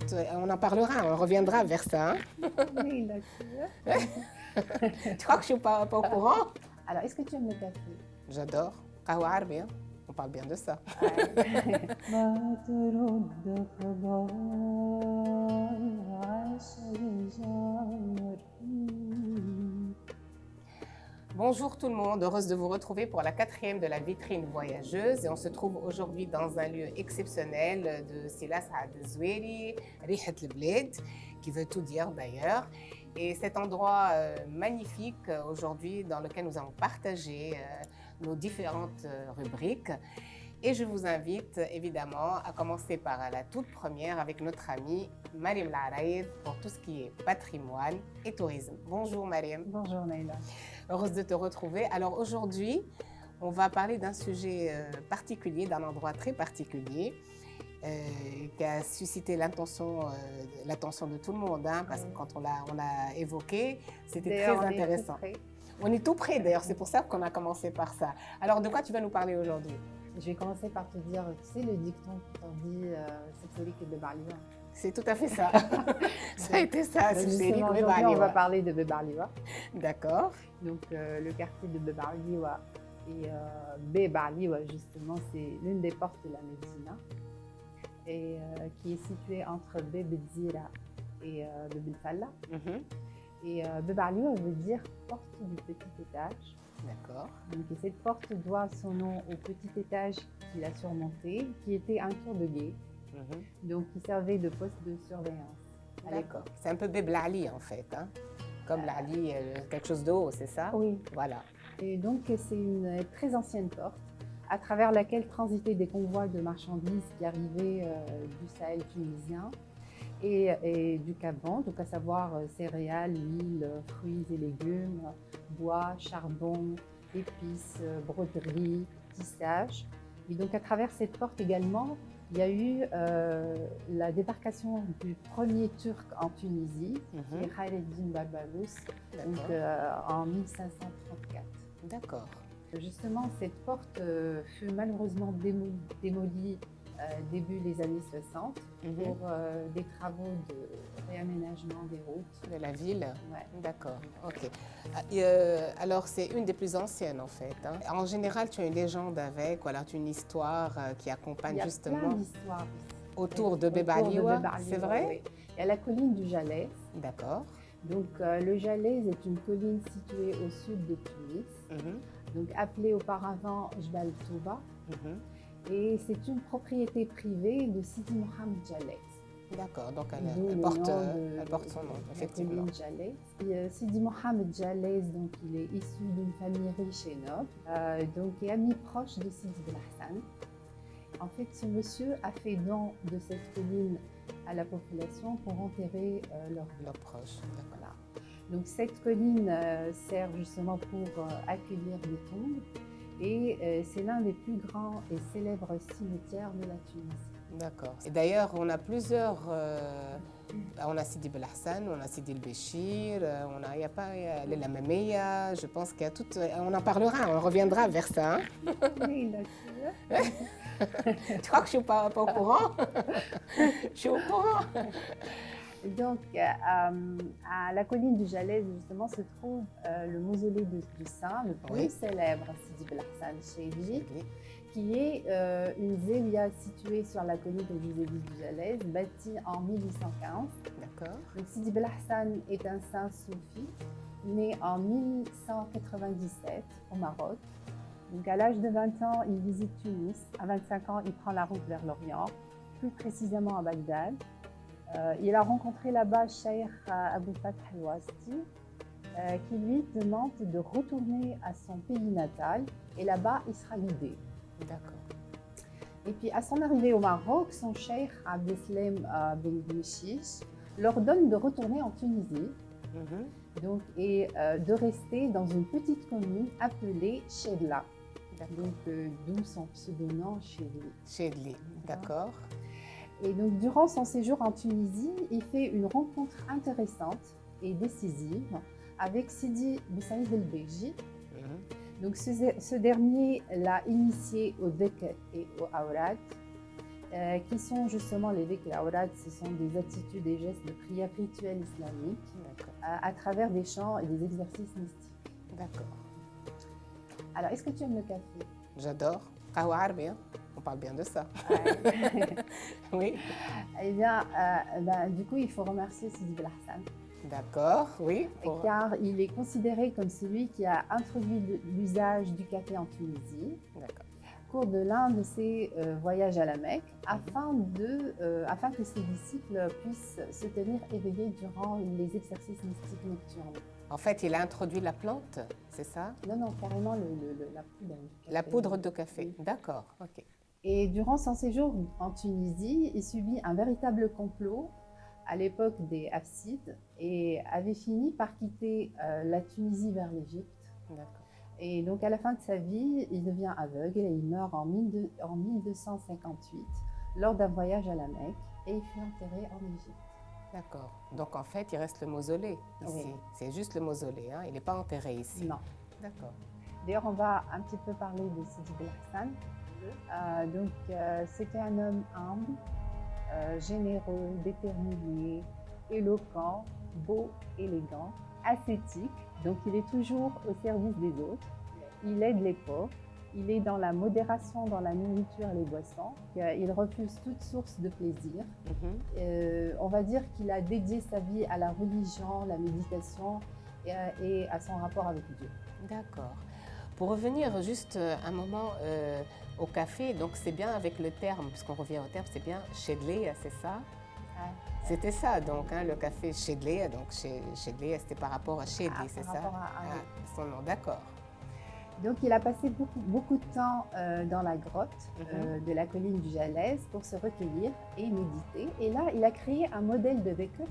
écoute, on en parlera, on reviendra vers ça. Hein. Oui, d'accord. Tu crois que je ne suis pas au courant? Alors, est-ce que tu aimes le café? J'adore. Qahwa arabi, hein. On parle bien de ça. Bonjour tout le monde, heureuse de vous retrouver pour la 4e de la vitrine voyageuse et on se trouve aujourd'hui dans un lieu exceptionnel de Sila Saad Zoueri, Rihat el-Bled, qui veut tout dire d'ailleurs. Et cet endroit magnifique aujourd'hui dans lequel nous allons partager nos différentes rubriques. Et je vous invite évidemment à commencer par la toute première avec notre amie Mariam Laraïd pour tout ce qui est patrimoine et tourisme. Bonjour Mariam. Bonjour Naïla. Heureuse de te retrouver. Alors aujourd'hui, on va parler d'un sujet particulier, d'un endroit très particulier qui a suscité l'attention de tout le monde, hein, parce que quand on l'a évoqué, c'était très intéressant. On est tout près d'ailleurs, c'est pour ça qu'on a commencé par ça. Alors de quoi tu vas nous parler aujourd'hui? Je vais commencer par te dire, tu sais le dicton qu'on dit c'est celui qui est de Barliwa. C'est tout à fait ça. Ça a été ça, c'est celui de Barliwa. On va parler de Bebarliwa. D'accord. Donc le quartier de Bebarliwa et Bebarliwa justement, c'est l'une des portes de la Médina et qui est située entre Bebedzira et Bebelfalla. Et Bebarliwa veut dire porte du petit étage. D'accord. Donc, cette porte doit son nom au petit étage qu'il a surmonté, qui était un tour de guet, donc qui servait de poste de surveillance. D'accord. C'est un peu Beblali en fait, hein? Comme l'Ali, quelque chose de haut, c'est ça? Oui. Voilà. Et donc c'est une très ancienne porte à travers laquelle transitaient des convois de marchandises qui arrivaient du Sahel tunisien et du Cap-Vent, donc à savoir céréales, huile, fruits et légumes, bois, charbon, épices, broderies, tissage. Et donc à travers cette porte également, il y a eu la débarcation du premier Turc en Tunisie, qui est Khaireddin Barbaros, donc, en 1534. D'accord. Justement, cette porte fut malheureusement démolie début des années 60 pour des travaux de réaménagement des routes. De la ville? Ouais. D'accord, ok. Alors, c'est une des plus anciennes en fait. Hein. En général, tu as une légende avec, voilà, tu as une histoire qui accompagne justement. Il y a plein d'histoires autour de Bebarliwa, c'est vrai? Oui. Il y a la colline du Jalès. D'accord. Donc, le Jalès est une colline située au sud de Tunis, donc appelée auparavant Jbal Touba. Et c'est une propriété privée de Sidi Mohamed Jalès. D'accord, donc elle porte son nom, effectivement. Sidi Mohamed Jalès, donc il est issu d'une famille riche et noble, donc est ami proche de Sidi Bel Hassan. En fait, ce monsieur a fait don de cette colline à la population pour enterrer leurs proches. Voilà. Donc cette colline sert justement pour accueillir des tombes. Et c'est l'un des plus grands et célèbres cimetières de la Tunisie. D'accord. Et d'ailleurs, on a plusieurs... on a Sidi Bel Hassan, on a Sidi El Béchir, il y a pas la Mameya, je pense qu'il y a tout... On en parlera, on reviendra vers ça. Hein. Oui, d'accord. Tu crois que je ne suis pas au courant? Je suis au courant. Donc, à la colline du Jalès, justement, se trouve le mausolée du saint, le plus célèbre, Sidi Bel Hassan Cheidji, qui est une zélia située sur la colline, comme je vous ai dit, du Jalès, bâtie en 1815. D'accord. Donc, Sidi Bel Hassan est un saint soufi, né en 1197 au Maroc. Donc, à l'âge de 20 ans, il visite Tunis. À 25 ans, il prend la route vers l'Orient, plus précisément à Bagdad. Il a rencontré là-bas Cheikh Abou Fath al-Wasti, qui lui demande de retourner à son pays natal et là-bas il sera guidé. D'accord. Et puis à son arrivée au Maroc, son cheikh Abdeslam Ben Mchish leur donne de retourner en Tunisie donc, et de rester dans une petite commune appelée Chedla. Donc d'où son pseudo-nom Chedli. Chedli, d'accord. Et donc, durant son séjour en Tunisie, il fait une rencontre intéressante et décisive avec Sidi Boussaïd el-Beji. Donc, ce dernier l'a initié au dhikr et au awrad. qui sont justement les dhikr awrad, ce sont des attitudes et gestes de prière rituelle islamique à travers des chants et des exercices mystiques. D'accord. Alors, est-ce que tu aimes le café? J'adore. Qahwa arabi, hein. On parle bien de ça. Ouais. Oui. Eh bien, du coup, il faut remercier Sidi Belhassan. D'accord, oui. Car il est considéré comme celui qui a introduit l'usage du café en Tunisie au cours de l'un de ses voyages à la Mecque, afin que ses disciples puissent se tenir éveillés durant les exercices mystiques nocturnes. En fait, il a introduit la plante, c'est ça? Non, carrément la poudre du café. La poudre de café, oui. D'accord, ok. Et durant son séjour en Tunisie, il subit un véritable complot à l'époque des Hafsides et avait fini par quitter la Tunisie vers l'Égypte. Et donc à la fin de sa vie, il devient aveugle et il meurt en 1258 lors d'un voyage à la Mecque et il fut enterré en Égypte. D'accord. Donc en fait, il reste le mausolée ici. Oui. C'est juste le mausolée, hein? Il n'est pas enterré ici. Non. D'accord. D'ailleurs, on va un petit peu parler de Sidi Belhassan. C'était un homme humble, généreux, déterminé, éloquent, beau, élégant, ascétique. Donc il est toujours au service des autres. Il aide les pauvres. Il est dans la modération dans la nourriture et les boissons. Il refuse toute source de plaisir. On va dire qu'il a dédié sa vie à la religion, la méditation et à son rapport avec Dieu. D'accord. Pour revenir juste un moment au café, donc c'est bien avec le terme, puisqu'on revient au terme, c'est bien Chedley, c'est ça? C'était ça, donc, hein, le café Chedley, donc Chedley, c'était par rapport à Chedli, c'est ça? Son nom, d'accord. Donc il a passé beaucoup de temps dans la grotte de la colline du Jalès pour se recueillir et méditer. Et là, il a créé un modèle de dhikr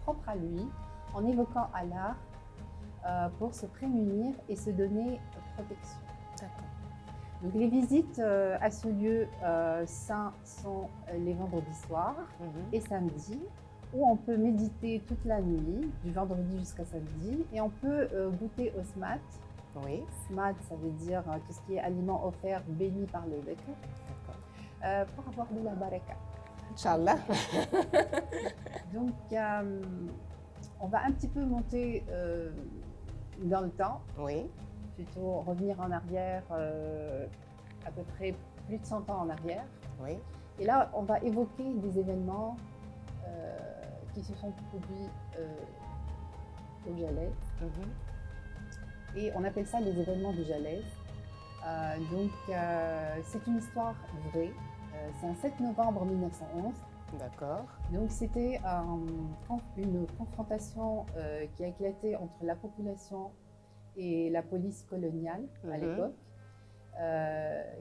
propre à lui, en évoquant Allah pour se prémunir et se donner protection. D'accord. Donc les visites à ce lieu saint sont les vendredis soirs et samedis, où on peut méditer toute la nuit, du vendredi jusqu'à samedi, et on peut goûter au smat. Oui. Smat, ça veut dire tout ce qui est aliment offert, béni par le dhikr, pour avoir de la baraka. Inch'Allah. Donc, on va un petit peu monter dans le temps. Oui. Plutôt revenir en arrière, à peu près plus de 100 ans en arrière. Oui. Et là, on va évoquer des événements qui se sont produits au Jalès. Et on appelle ça les événements de Jalès. C'est une histoire vraie. C'est un 7 novembre 1911. D'accord. Donc c'était une confrontation qui a éclaté entre la population et la police coloniale à l'époque,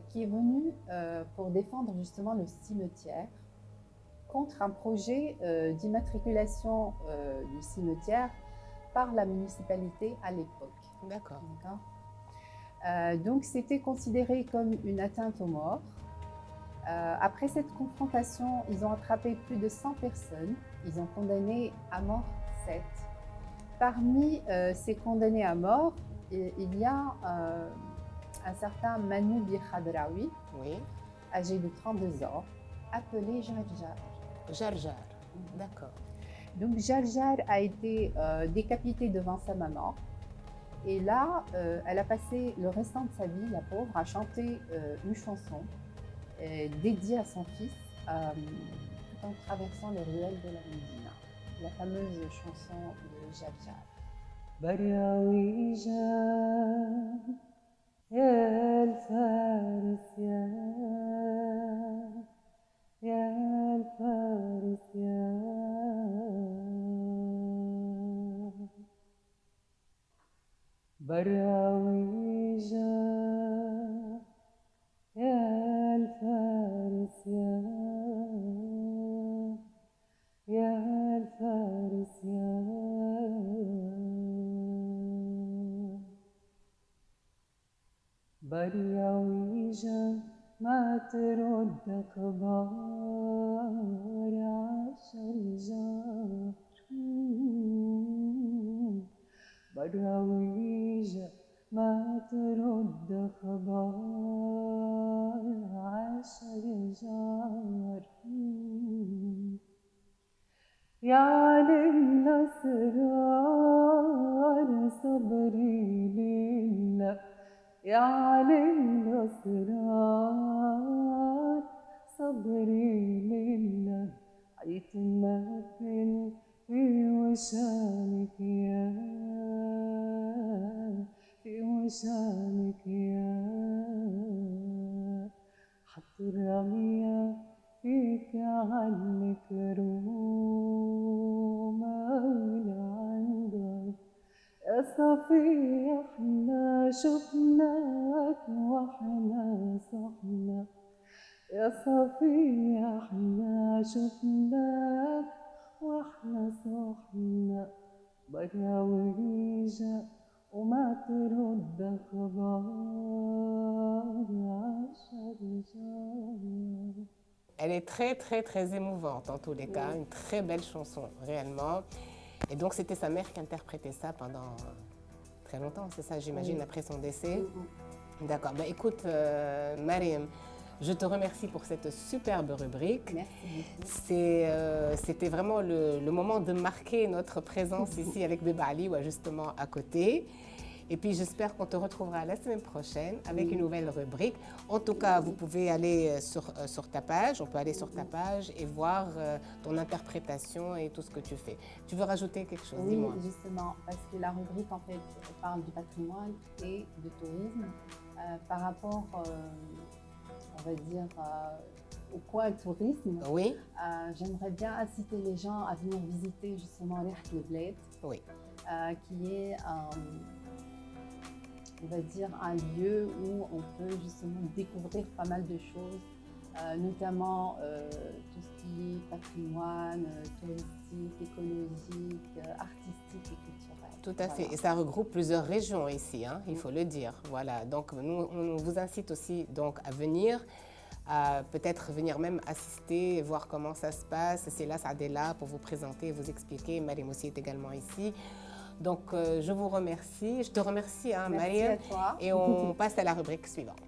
qui est venue pour défendre justement le cimetière contre un projet d'immatriculation du cimetière par la municipalité à l'époque. D'accord. Donc c'était considéré comme une atteinte aux morts. Après cette confrontation, ils ont attrapé plus de 100 personnes. Ils ont condamné à mort 7. Parmi ces condamnés à mort, il y a un certain Manu Bir Khadraoui, âgé de 32 ans, appelé Jarjar. Jarjar, d'accord. Donc Jarjar a été décapité devant sa maman. Et là, elle a passé le restant de sa vie, la pauvre, à chanter une chanson dédiée à son fils, tout en traversant les ruelles de la Médina. La fameuse chanson de Jarjar. برياوي جان يا الفارس يا الفارس برياوي جان يا الفارس يا الفارس برياوي جان ما ترد أخبار عشر جار برياوي جان ما ترد أخبار عشر جار يا علي الأسرار صبري لله يتمكن في وشانك يا حط الرمية فيك عنك روما عندك يا صفي احنا شفناك واحنا صحنا يا صفي احنا شفناك واحنا صحنا برا وريجا وما ترد خبر عشر جار. Elle est très, très, très émouvante en tous les cas, une très belle chanson, réellement. Et donc, c'était sa mère qui interprétait ça pendant très longtemps, c'est ça, j'imagine, après son décès. D'accord. Ben, écoute, Mariam, je te remercie pour cette superbe rubrique. Merci beaucoup. C'était vraiment le moment de marquer notre présence ici avec Beba Ali, justement à côté. Et puis j'espère qu'on te retrouvera la semaine prochaine avec une nouvelle rubrique. En tout cas, vous pouvez aller sur ta page, on peut aller sur ta page et voir ton interprétation et tout ce que tu fais. Tu veux rajouter quelque chose? Oui, Dis-moi. justement, parce que la rubrique, en fait, parle du patrimoine et du tourisme par rapport, on va dire, au coin tourisme. Oui, J'aimerais bien inciter les gens à venir visiter justement Rihat el-Bled, oui. qui est on va dire un lieu où on peut justement découvrir pas mal de choses, notamment tout ce qui est patrimoine, touristique, écologique, artistique et culturel. Tout à fait. Et ça regroupe plusieurs régions ici, hein, il faut le dire. Voilà. Donc, nous, on vous incite aussi donc, à venir, à peut-être venir même assister, voir comment ça se passe. C'est là, Saad est là pour vous présenter, vous expliquer. Mariam aussi est également ici. Donc, je vous remercie. Je te remercie, hein, Merci Mariam. à toi. Et on passe à la rubrique suivante.